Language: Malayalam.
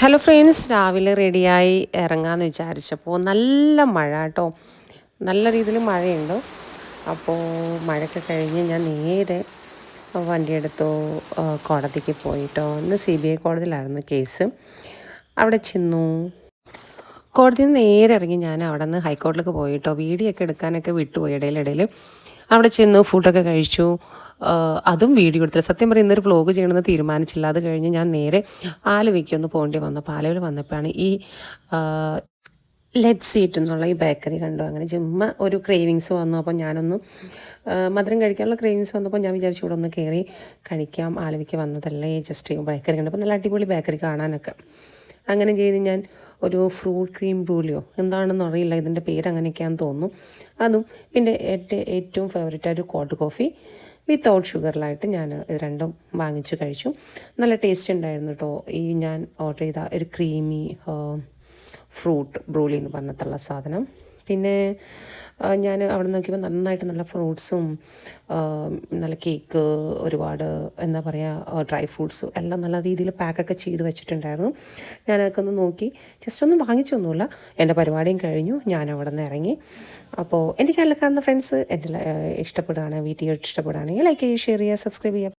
ഹലോ ഫ്രണ്ട്സ്, രാവിലെ റെഡിയായി ഇറങ്ങാമെന്ന് വിചാരിച്ചപ്പോൾ നല്ല മഴ കേട്ടോ. നല്ല രീതിയിൽ മഴയുണ്ട്. അപ്പോൾ മഴയൊക്കെ കഴിഞ്ഞ് ഞാൻ നേരെ വണ്ടിയെടുത്തു കോടതിക്ക് പോയിട്ടോ. ഇന്ന് CBI കോടതിയിലായിരുന്നു കേസ്. അവിടെ ചെന്നു. കോടതിയിൽ നിന്ന് നേരെ ഇറങ്ങി ഞാൻ അവിടെ നിന്ന് ഹൈക്കോടതിയിലേക്ക് പോയിട്ടോ. വീഡിയോ ഒക്കെ എടുക്കാനൊക്കെ വിട്ടുപോയി ഇടയിലിടയിൽ. അവിടെ ചെന്നു ഫുഡൊക്കെ കഴിച്ചു. അതും വീഡിയോ എടുത്തില്ല. സത്യം പറഞ്ഞാൽ ഇന്നൊരു വ്ലോഗ് ചെയ്യണമെന്ന് തീരുമാനിച്ചില്ല. അത് കഴിഞ്ഞ് ഞാൻ നേരെ ആലുവയ്ക്കൊന്ന് പോകേണ്ടി വന്നു. അപ്പോൾ ആലുവയിൽ വന്നപ്പോഴാണ് ഈ ലെഡ് സീറ്റ് എന്നുള്ള ഈ ബേക്കറി കണ്ടു. അങ്ങനെ ചുമ്മാ ഒരു ക്രേവിങ്സ് വന്നു. അപ്പോൾ ഞാനൊന്ന് മധുരം കഴിക്കാനുള്ള ക്രേവിങ്സ് വന്നപ്പോൾ ഞാൻ വിചാരിച്ചു ഇവിടെ ഒന്ന് കയറി കഴിക്കാം. ആലുവയ്ക്ക് വന്നതല്ലേ, ജസ്റ്റ് ബേക്കറി കണ്ടപ്പോൾ നല്ല അടിപൊളി ബേക്കറി കാണാനൊക്കെ. അങ്ങനെ ചെയ്ത് ഞാൻ ഒരു ഫ്രൂട്ട് ക്രീം ബ്രൂലിയോ എന്താണെന്ന് അറിയില്ല, ഇതിൻ്റെ പേര് അങ്ങനെയൊക്കെയാണെന്ന് തോന്നുന്നു. അതും പിന്നെ ഏറ്റവും ഫേവറേറ്റ് ഒരു കോൾഡ് കോഫി വിത്തൗട്ട് ഷുഗറിലായിട്ട് ഞാൻ ഇത് രണ്ടും വാങ്ങിച്ച് കഴിച്ചു. നല്ല ടേസ്റ്റ് ഉണ്ടായിരുന്നു കേട്ടോ. ഈ ഞാൻ ഓർഡർ ചെയ്ത ഒരു ക്രീമി ഫ്രൂട്ട് ബ്രൂലി എന്ന് പറഞ്ഞിട്ടുള്ള സാധനം. പിന്നെ ഞാൻ അവിടെ നോക്കിയപ്പോൾ നന്നായിട്ട് നല്ല ഫ്രൂട്ട്സും നല്ല കേക്ക്, ഒരുപാട് എന്താ പറയുക, ഡ്രൈ ഫ്രൂട്ട്സും എല്ലാം നല്ല രീതിയിൽ പാക്കൊക്കെ ചെയ്ത് വെച്ചിട്ടുണ്ടായിരുന്നു. ഞാനതൊക്കെ ഒന്ന് നോക്കി, ജസ്റ്റ് ഒന്നും വാങ്ങിച്ചൊന്നുമില്ല. എൻ്റെ പരിപാടിയും കഴിഞ്ഞു, ഞാൻ അവിടെ നിന്ന് ഇറങ്ങി. അപ്പോൾ എൻ്റെ ചാനൽ കാണുന്ന ഫ്രണ്ട്സ് എൻ്റെ ഇഷ്ടപ്പെടുകയാണ്, വീഡിയോ ഇഷ്ടപ്പെടുകയാണെങ്കിൽ ലൈക്ക് ചെയ്യുക, ഷെയർ ചെയ്യുക, സബ്സ്ക്രൈബ് ചെയ്യുക.